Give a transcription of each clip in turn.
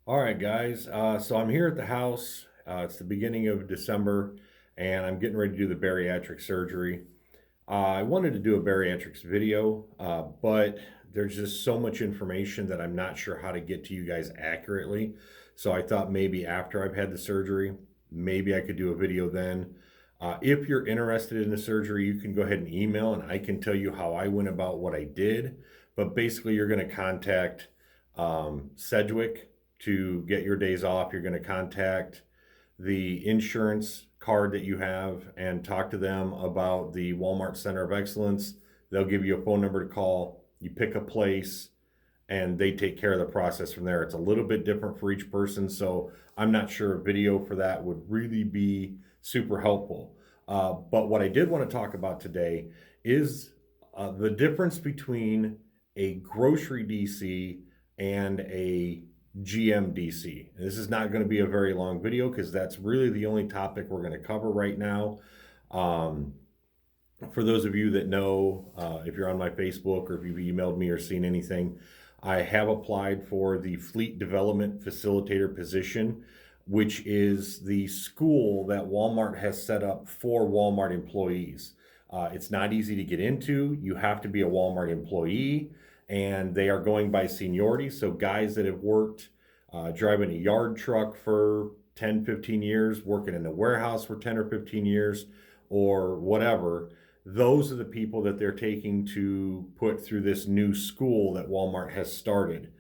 All right, guys. So I'm here at the house. It's the beginning of December, and I'm getting ready to do the bariatric surgery. I wanted to do a bariatrics video, but there's just so much information that I'm not sure how to get to you guys accurately. So I thought maybe after I've had the surgery, maybe I could do a video then. If you're interested in the surgery, you can go ahead and email, and I can tell you how I went about what I did. But basically, you're going to contact Sedgwick to get your days off. You're going to contact the insurance card that you have and talk to them about the Walmart Center of Excellence. They'll give you a phone number to call. You pick a place and they take care of the process from there. It's a little bit different for each person, so I'm not sure a video for that would really be super helpful. But what I did want to talk about today is the difference between a grocery DC and a GM DC. And this is not going to be a very long video because that's really the only topic we're going to cover right now. Um, for those of you that know, if you're on my Facebook or if you've emailed me or seen anything, I have applied for the Fleet Development Facilitator position, which is the school that Walmart has set up for Walmart employees. It's not easy to get into. You have to be a Walmart employee, and they are going by seniority. So guys that have worked driving a yard truck for 10, 15 years, working in a warehouse for 10 or 15 years, or whatever, those are the people that they're taking to put through this new school that Walmart has started.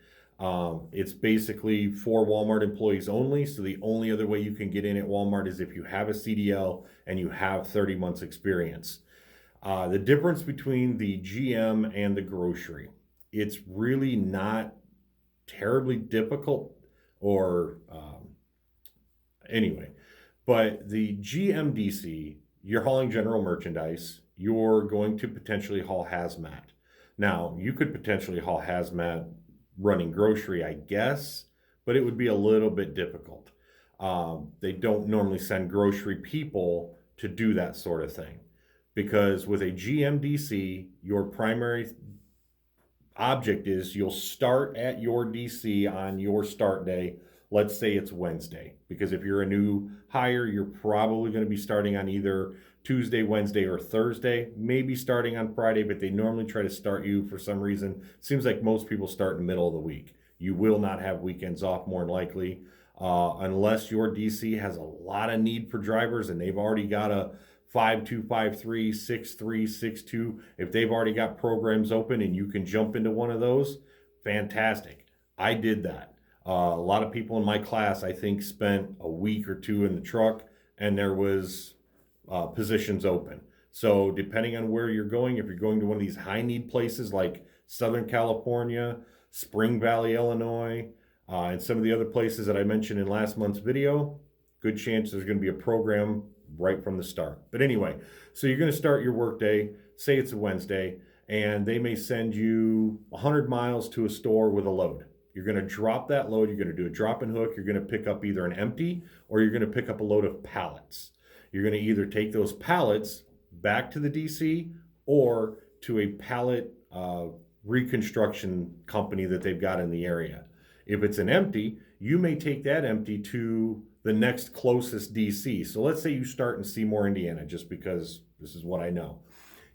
It's basically for Walmart employees only. So the only other way you can get in at Walmart is if you have a CDL and you have 30 months experience. The difference between the GM and the grocery, it's really not terribly difficult or anyway, but the GMDC, you're hauling general merchandise, you're going to potentially haul hazmat. Now, you could potentially haul hazmat running grocery, I guess, but it would be a little bit difficult. They don't normally send grocery people to do that sort of thing because with a GMDC, your primary object is you'll start at your DC on your start day. Let's say it's Wednesday, because if you're a new hire, you're probably going to be starting on either Tuesday, Wednesday, or Thursday, maybe starting on Friday, but they normally try to start you for some reason. Seems like most people start in the middle of the week. You will not have weekends off, more than likely, unless your DC has a lot of need for drivers and they've already got a 5253, 63, 62. If they've already got programs open and you can jump into one of those, fantastic. I did that. A lot of people in my class, I think, spent a week or two in the truck and there was positions open. So depending on where you're going, if you're going to one of these high need places like Southern California, Spring Valley, Illinois, and some of the other places that I mentioned in last month's video, good chance there's going to be a program right from the start. But anyway, so you're going to start your workday, say it's a Wednesday, and they may send you 100 miles to a store with a load. You're going to drop that load, you're going to do a drop and hook, you're going to pick up either an empty or you're going to pick up a load of pallets. You're going to either take those pallets back to the DC or to a pallet reconstruction company that they've got in the area. If it's an empty, you may take that empty to the next closest DC. So let's say you start in Seymour, Indiana, just because this is what I know.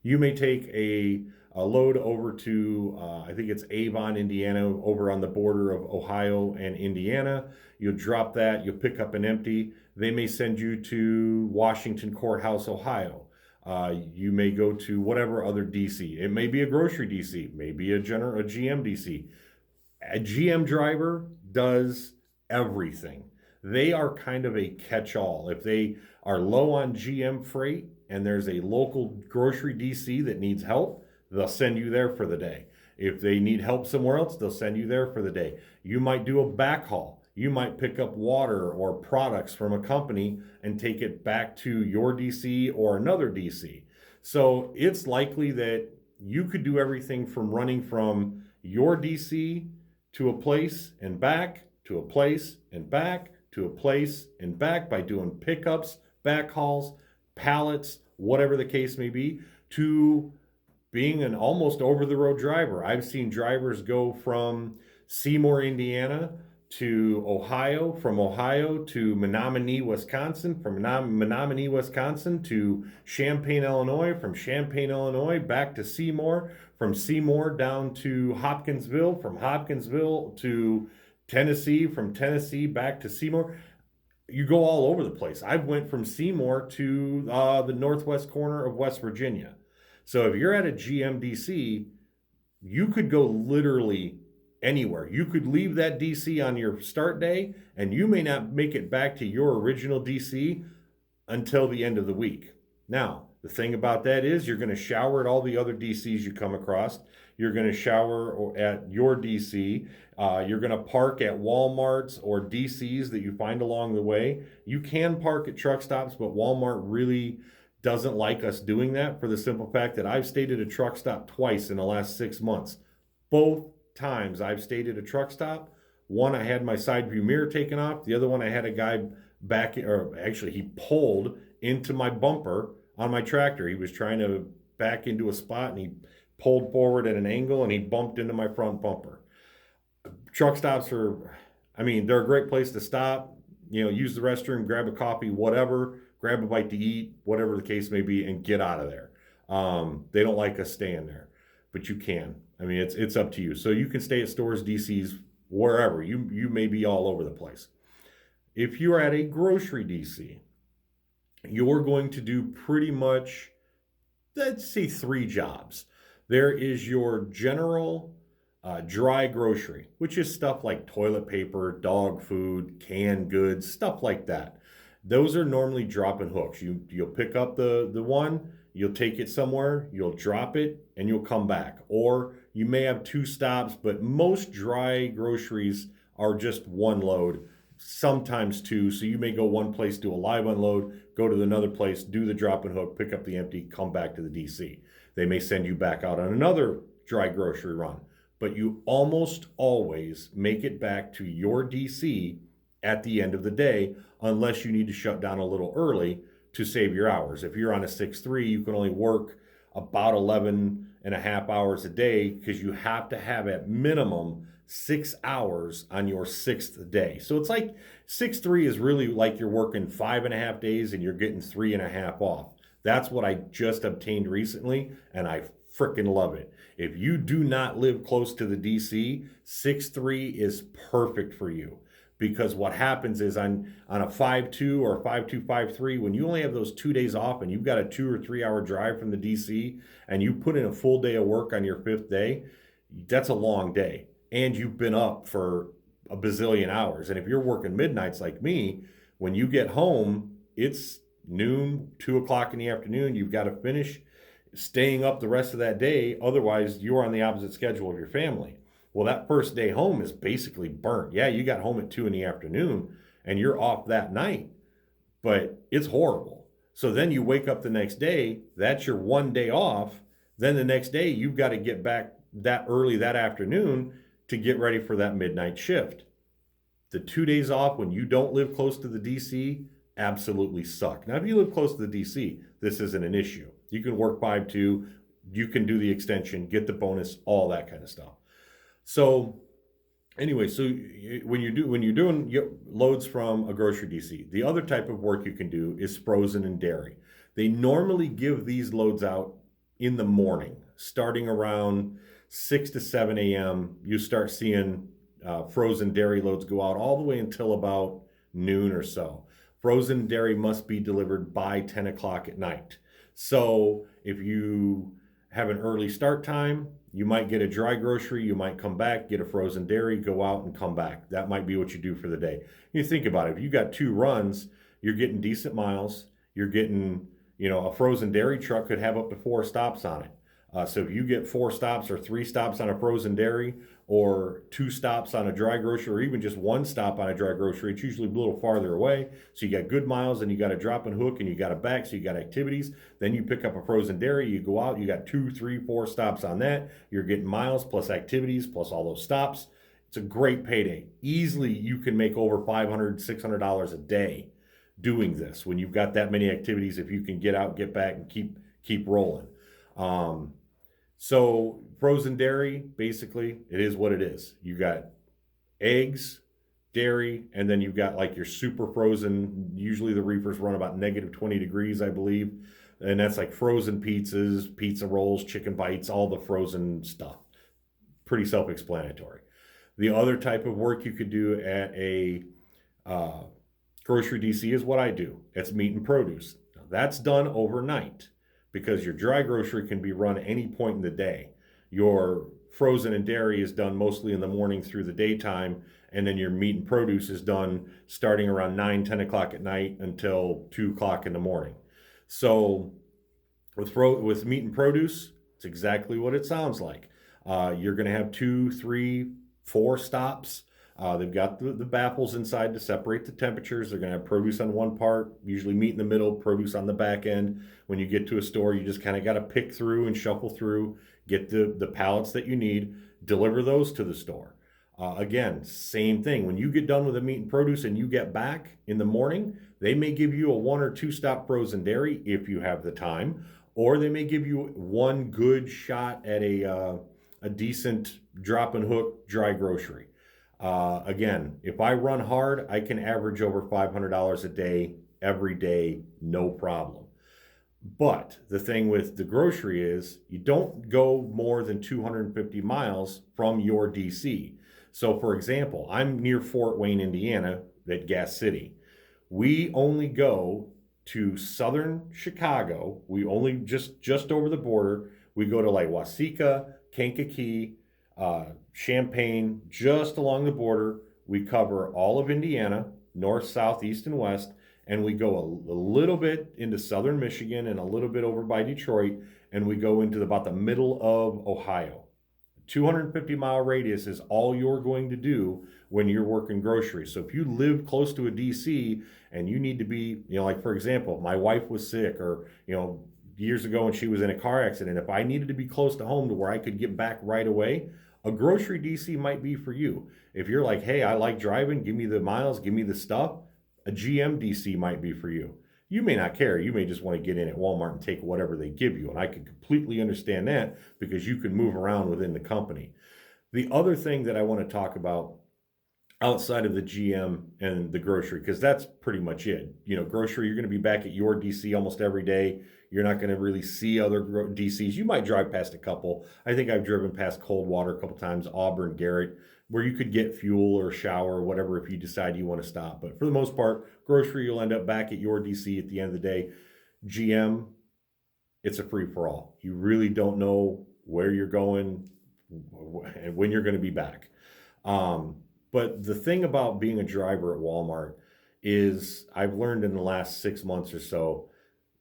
You may take a load over to, I think it's Avon, Indiana, over on the border of Ohio and Indiana. You'll drop that, you'll pick up an empty. They may send you to Washington Courthouse, Ohio. You may go to whatever other DC. It may be a grocery DC, maybe a GM DC. A GM driver does everything. They are kind of a catch-all. If they are low on GM freight and there's a local grocery DC that needs help, they'll send you there for the day. If they need help somewhere else, they'll send you there for the day. You might do a backhaul. You might pick up water or products from a company and take it back to your DC or another DC. So it's likely that you could do everything from running from your DC to a place and back, to a place and back, to a place and back by doing pickups, backhauls, pallets, whatever the case may be, to being an almost over the road driver. I've seen drivers go from Seymour, Indiana to Ohio, from Ohio to Menominee, Wisconsin, from Menominee, Wisconsin to Champaign, Illinois, from Champaign, Illinois back to Seymour, from Seymour down to Hopkinsville, from Hopkinsville to Tennessee, from Tennessee back to Seymour. You go all over the place. I went from Seymour to the northwest corner of West Virginia. So if you're at a GMDC, you could go literally anywhere. You could leave that DC on your start day, and you may not make it back to your original DC until the end of the week. Now, the thing about that is you're going to shower at all the other DCs you come across. You're going to shower at your DC. You're going to park at Walmarts or DCs that you find along the way. You can park at truck stops, but Walmart really doesn't like us doing that for the simple fact that I've stayed at a truck stop twice in the last 6 months. Both times I've stayed at a truck stop. One, I had my side view mirror taken off. The other one, I had a guy back, or actually he pulled into my bumper on my tractor. He was trying to back into a spot and he pulled forward at an angle and he bumped into my front bumper. Truck stops they're a great place to stop, use the restroom, grab a coffee, whatever, grab a bite to eat, whatever the case may be, and get out of there. They don't like us staying there, but you can. It's up to you. So you can stay at stores, DCs, wherever. You may be all over the place. If you're at a grocery DC, you're going to do pretty much, let's say, 3 jobs. There is your general dry grocery, which is stuff like toilet paper, dog food, canned goods, stuff like that. Those are normally drop-in hooks. You'll pick up the one, you'll take it somewhere, you'll drop it, and you'll come back. Or you may have 2 stops, but most dry groceries are just 1 load, sometimes 2. So you may go one place, do a live unload, go to another place, do the drop-in hook, pick up the empty, come back to the DC. They may send you back out on another dry grocery run, but you almost always make it back to your DC at the end of the day, unless you need to shut down a little early to save your hours. If you're on a 6-3, you can only work about 11 and a half hours a day because you have to have at minimum 6 hours on your 6th day. So it's like 6-3 is really like you're working 5.5 days and you're getting 3.5 off. That's what I just obtained recently, and I freaking love it. If you do not live close to the DC, 6-3 is perfect for you. Because what happens is on a 5-2 or 5-2, 5-3, when you only have those 2 days off and you've got a 2 or 3 hour drive from the DC and you put in a full day of work on your 5th day, that's a long day. And you've been up for a bazillion hours. And if you're working midnights like me, when you get home, it's noon, 2 o'clock in the afternoon. You've got to finish staying up the rest of that day. Otherwise, you're on the opposite schedule of your family. Well, that first day home is basically burnt. Yeah, you got home at 2 in the afternoon and you're off that night, but it's horrible. So then you wake up the next day, that's your 1 day off. Then the next day, you've got to get back that early that afternoon to get ready for that midnight shift. The 2 days off when you don't live close to the DC absolutely suck. Now, if you live close to the DC, this isn't an issue. You can work 5-2, you can do the extension, get the bonus, all that kind of stuff. So anyway, so when you're doing loads from a grocery DC, the other type of work you can do is frozen and dairy. They normally give these loads out in the morning, starting around 6 to 7 a.m. You start seeing frozen dairy loads go out all the way until about noon or so. Frozen dairy must be delivered by 10 o'clock at night. So if you have an early start time, you might get a dry grocery, you might come back, get a frozen dairy, go out and come back. That might be what you do for the day. You think about it, if you got 2 runs, you're getting decent miles, you're getting, a frozen dairy truck could have up to 4 stops on it. So if you get 4 stops or 3 stops on a frozen dairy or 2 stops on a dry grocery or even just 1 stop on a dry grocery, it's usually a little farther away. So you got good miles and you got a drop and hook and you got a back, so you got activities. Then you pick up a frozen dairy, you go out, you got 2, 3, 4 stops on that. You're getting miles plus activities plus all those stops. It's a great payday. Easily you can make over $500, $600 a day doing this when you've got that many activities, if you can get out, get back, and keep rolling. So frozen dairy, basically, it is what it is. You got eggs, dairy, and then you've got like your super frozen. Usually the reefers run about -20 degrees, I believe. And that's like frozen pizzas, pizza rolls, chicken bites, all the frozen stuff. Pretty self explanatory. The other type of work you could do at a uh, grocery DC is what I do. It's meat and produce. Now, that's done overnight because your dry grocery can be run any point in the day. Your frozen and dairy is done mostly in the morning through the daytime, and then your meat and produce is done starting around 9, 10 o'clock at night until 2 o'clock in the morning. So with meat and produce, it's exactly what it sounds like. You're going to have 2, 3, 4 stops. They've got the baffles inside to separate the temperatures. They're going to have produce on one part, usually meat in the middle, produce on the back end. When you get to a store, you just kind of got to pick through and shuffle through, get the pallets that you need, deliver those to the store. Again, same thing. When you get done with the meat and produce and you get back in the morning, they may give you a 1 or 2 stop frozen dairy if you have the time, or they may give you one good shot at a decent drop and hook dry grocery. Again, if I run hard, I can average over $500 a day every day, no problem. But the thing with the grocery is you don't go more than 250 miles from your DC. So, for example, I'm near Fort Wayne, Indiana, at Gas City. We only go to southern Chicago. We only just over the border. We go to like Waseca, Kankakee, Champaign, just along the border. We cover all of Indiana, north, south, east, and west, and we go a little bit into southern Michigan and a little bit over by Detroit, and we go into about the middle of Ohio. 250-mile radius is all you're going to do when you're working groceries. So if you live close to a DC and you need to be, like for example, my wife was sick, or years ago when she was in a car accident, if I needed to be close to home to where I could get back right away, a grocery DC might be for you. If you're like, hey, I like driving, give me the miles, give me the stuff, a GM DC might be for you. You may not care. You may just want to get in at Walmart and take whatever they give you. And I can completely understand that because you can move around within the company. The other thing that I want to talk about outside of the GM and the grocery, because that's pretty much it. Grocery, you're going to be back at your DC almost every day. You're not going to really see other DCs. You might drive past a couple. I think I've driven past Coldwater a couple times, Auburn, Garrett, where you could get fuel or shower or whatever if you decide you want to stop. But for the most part, grocery, you'll end up back at your DC at the end of the day. GM, it's a free-for-all. You really don't know where you're going and when you're going to be back. But the thing about being a driver at Walmart is I've learned in the last 6 months or so,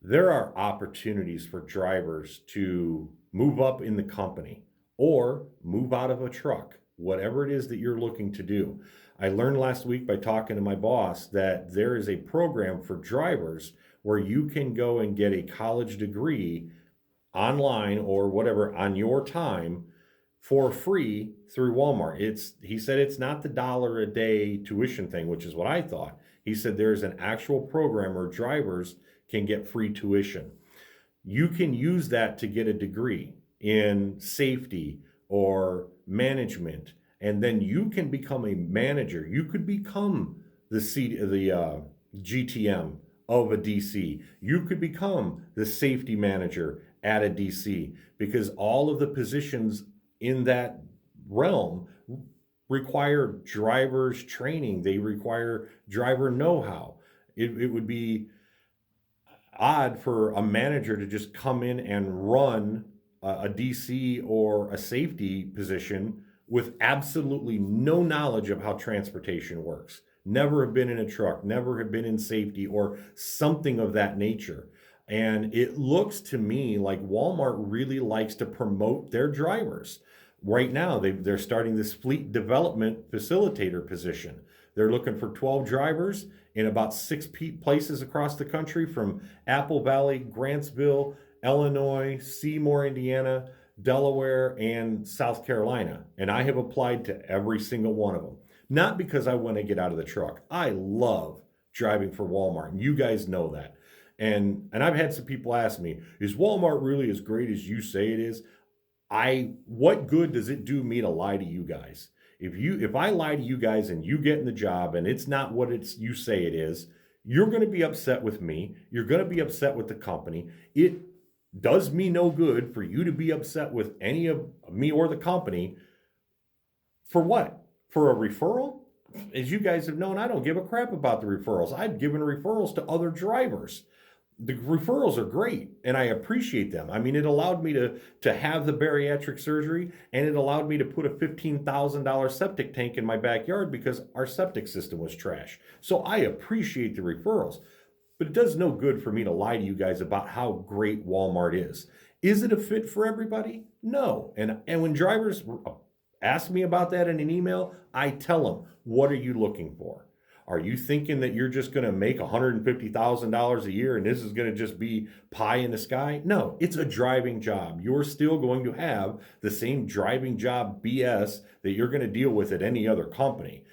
there are opportunities for drivers to move up in the company or move out of a truck, whatever it is that you're looking to do. I learned last week by talking to my boss that there is a program for drivers where you can go and get a college degree online or whatever on your time for free through Walmart. He said it's not the dollar a day tuition thing, which is what I thought. He said there's an actual program where drivers can get free tuition. You can use that to get a degree in safety or management, and then you can become a manager. You could become the GTM of a DC. You could become the safety manager at a DC because all of the positions in that realm require driver's training. They require driver know-how. It would be odd for a manager to just come in and run a DC or a safety position with absolutely no knowledge of how transportation works. Never have been in a truck, never have been in safety or something of that nature. And it looks to me like Walmart really likes to promote their drivers. Right now, they're starting this fleet development facilitator position. They're looking for 12 drivers in about 6 places across the country, from Apple Valley, Grantsville, Illinois, Seymour, Indiana, Delaware, and South Carolina. And I have applied to every single one of them. Not because I want to get out of the truck. I love driving for Walmart, and you guys know that. And I've had some people ask me, is Walmart really as great as you say it is? What good does it do me to lie to you guys? If I lie to you guys and you get in the job and it's not what you say it is, you're going to be upset with me. You're going to be upset with the company. It does me no good for you to be upset with any of me or the company. For what? For a referral? As you guys have known, I don't give a crap about the referrals. I've given referrals to other drivers. The referrals are great and I appreciate them. I mean, it allowed me to have the bariatric surgery, and it allowed me to put a $15,000 septic tank in my backyard because our septic system was trash. So I appreciate the referrals, but it does no good for me to lie to you guys about how great Walmart is. Is it a fit for everybody? No. And when drivers ask me about that in an email, I tell them, what are you looking for? Are you thinking that you're just going to make $150,000 a year and this is going to just be pie in the sky? No, it's a driving job. You're still going to have the same driving job BS that you're going to deal with at any other company.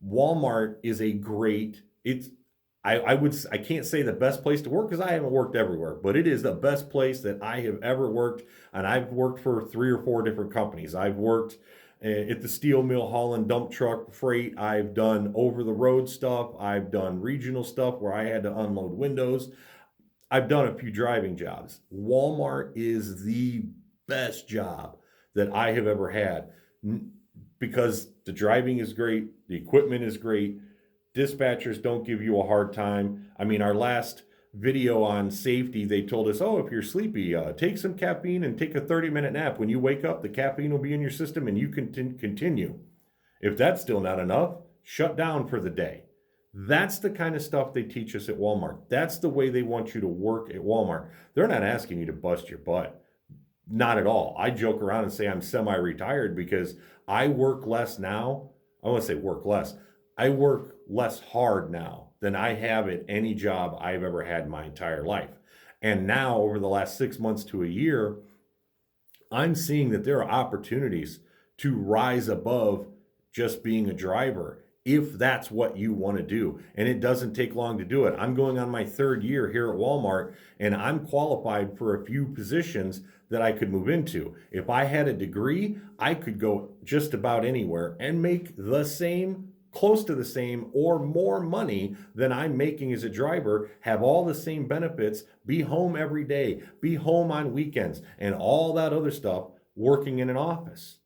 Walmart is a great, I can't say the best place to work because I haven't worked everywhere, but it is the best place that I have ever worked. And I've worked for 3 or 4 different companies. I've worked at the steel mill hauling dump truck freight. I've done over the road stuff. I've done regional stuff where I had to unload windows. I've done a few driving jobs. Walmart is the best job that I have ever had because the driving is great, the equipment is great, dispatchers don't give you a hard time. I mean, our last video on safety, they told us, oh, if you're sleepy, take some caffeine and take a 30-minute nap. When you wake up, the caffeine will be in your system and you can continue. If that's still not enough, shut down for the day. That's the kind of stuff they teach us at Walmart. That's the way they want you to work at Walmart. They're not asking you to bust your butt. Not at all. I joke around and say I'm semi-retired because I work less now. I want to say work less. I work less hard now than I have at any job I've ever had in my entire life. And now, over the last 6 months to a year, I'm seeing that there are opportunities to rise above just being a driver if that's what you want to do. And it doesn't take long to do it. I'm going on my 3rd year here at Walmart, and I'm qualified for a few positions that I could move into. If I had a degree, I could go just about anywhere and make the same, close to the same, or more money than I'm making as a driver, have all the same benefits, be home every day, be home on weekends, and all that other stuff working in an office.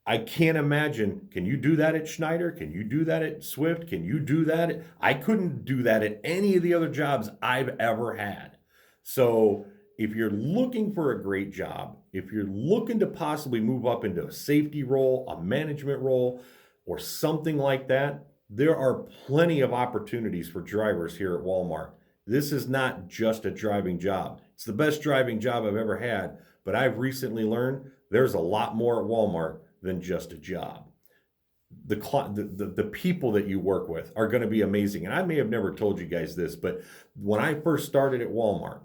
I can't imagine, can you do that at Schneider? Can you do that at Swift? Can you do that? I couldn't do that at any of the other jobs I've ever had. So if you're looking for a great job, if you're looking to possibly move up into a safety role, a management role, or something like that, there are plenty of opportunities for drivers here at Walmart. This is not just a driving job. It's the best driving job I've ever had, but I've recently learned there's a lot more at Walmart than just a job. The people that you work with are going to be amazing. And I may have never told you guys this, but when I first started at Walmart,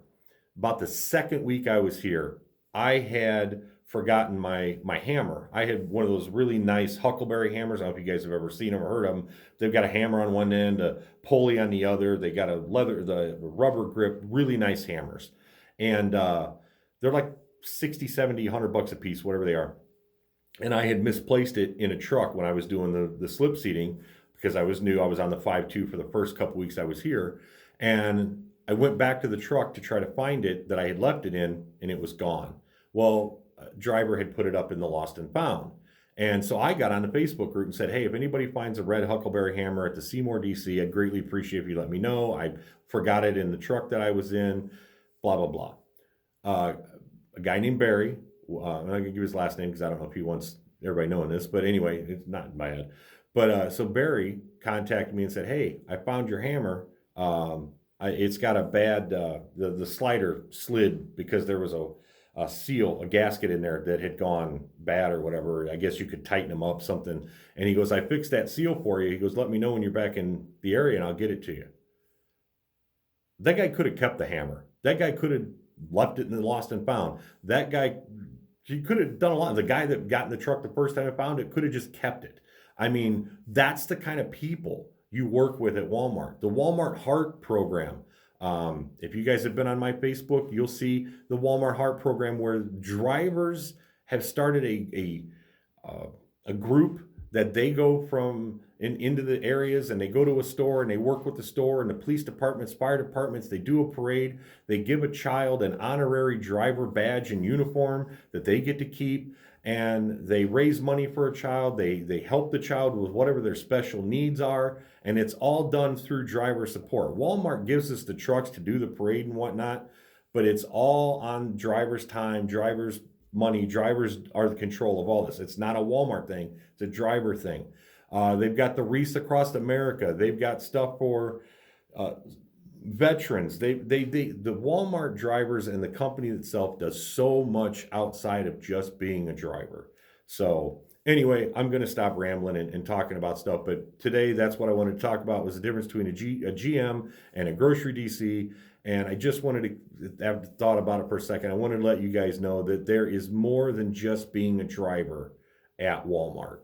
about the 2nd week I was here, I had forgotten my hammer. I had one of those really nice Huckleberry hammers. I don't know if you guys have ever seen them or heard of them. They've got a hammer on one end, a pulley on the other. They got the rubber grip, really nice hammers. And they're like 60, 70, $100 a piece, whatever they are. And I had misplaced it in a truck when I was doing the slip seating because I was new. I was on the 5.2 for the first couple weeks I was here. And I went back to the truck to try to find it that I had left it in, and it was gone. Well, a driver had put it up in the lost and found. And so I got on the Facebook group and said, hey, if anybody finds a red Huckleberry hammer at the Seymour DC, I'd greatly appreciate if you let me know. I forgot it in the truck that I was in, blah, blah, blah. A guy named Barry, I'm not going to give his last name because I don't know if he wants everybody knowing this, but anyway, it's not in my head. But so Barry contacted me and said, hey, I found your hammer. It's got a bad, the slider slid because there was a seal, a gasket in there that had gone bad or whatever. I guess you could tighten them up, something. And he goes, I fixed that seal for you. He goes, let me know when you're back in the area and I'll get it to you. That guy could have kept the hammer. That guy could have left it in the lost and found. That guy, he could have done a lot. The guy that got in the truck the first time I found it could have just kept it. I mean, that's the kind of people you work with at Walmart. The Walmart Heart program. If you guys have been on my Facebook, you'll see the Walmart Heart program where drivers have started a group that they go from into the areas, and they go to a store and they work with the store and the police departments, fire departments. They do a parade. They give a child an honorary driver badge and uniform that they get to keep, and they raise money for a child. They help the child with whatever their special needs are, and it's all done through driver support. Walmart gives us the trucks to do the parade and whatnot, but it's all on drivers' time, drivers' money. Drivers are the control of all this. It's not a Walmart thing, it's a driver thing. They've got the Wreaths Across America. They've got stuff for veterans. The Walmart drivers and the company itself does so much outside of just being a driver. So anyway, I'm going to stop rambling and talking about stuff. But today, that's what I wanted to talk about, was the difference between a GM and a grocery DC. And I just wanted to have thought about it for a second. I wanted to let you guys know that there is more than just being a driver at Walmart.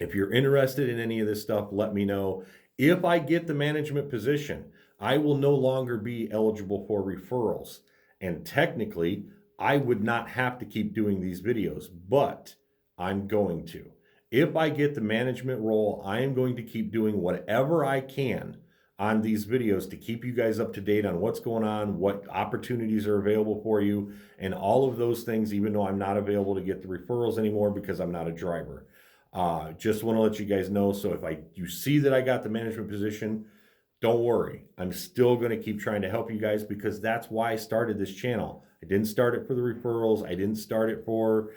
If you're interested in any of this stuff, let me know. If I get the management position, I will no longer be eligible for referrals. And technically, I would not have to keep doing these videos, but I'm going to. If I get the management role, I am going to keep doing whatever I can on these videos to keep you guys up to date on what's going on, what opportunities are available for you, and all of those things, even though I'm not available to get the referrals anymore because I'm not a driver. Just want to let you guys know. So if you see that I got the management position, don't worry. I'm still going to keep trying to help you guys, because that's why I started this channel. I didn't start it for the referrals. I didn't start it for,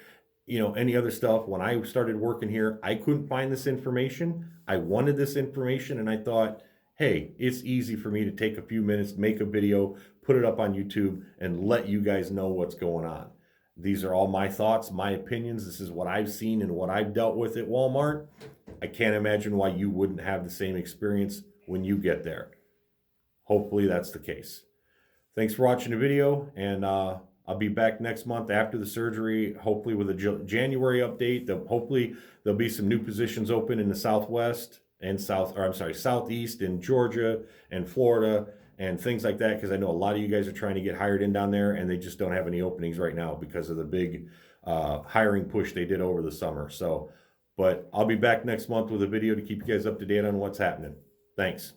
any other stuff. When I started working here, I couldn't find this information. I wanted this information, and I thought, hey, it's easy for me to take a few minutes, make a video, put it up on YouTube, and let you guys know what's going on. These are all my thoughts, my opinions. This is what I've seen and what I've dealt with at Walmart. I can't imagine why you wouldn't have the same experience when you get there. Hopefully that's the case. Thanks for watching the video, and I'll be back next month after the surgery, hopefully with a January update. Hopefully there'll be some new positions open in the Southwest and Southeast in Georgia and Florida and things like that, because I know a lot of you guys are trying to get hired in down there, and they just don't have any openings right now because of the big hiring push they did over the summer. So, but I'll be back next month with a video to keep you guys up to date on what's happening. Thanks.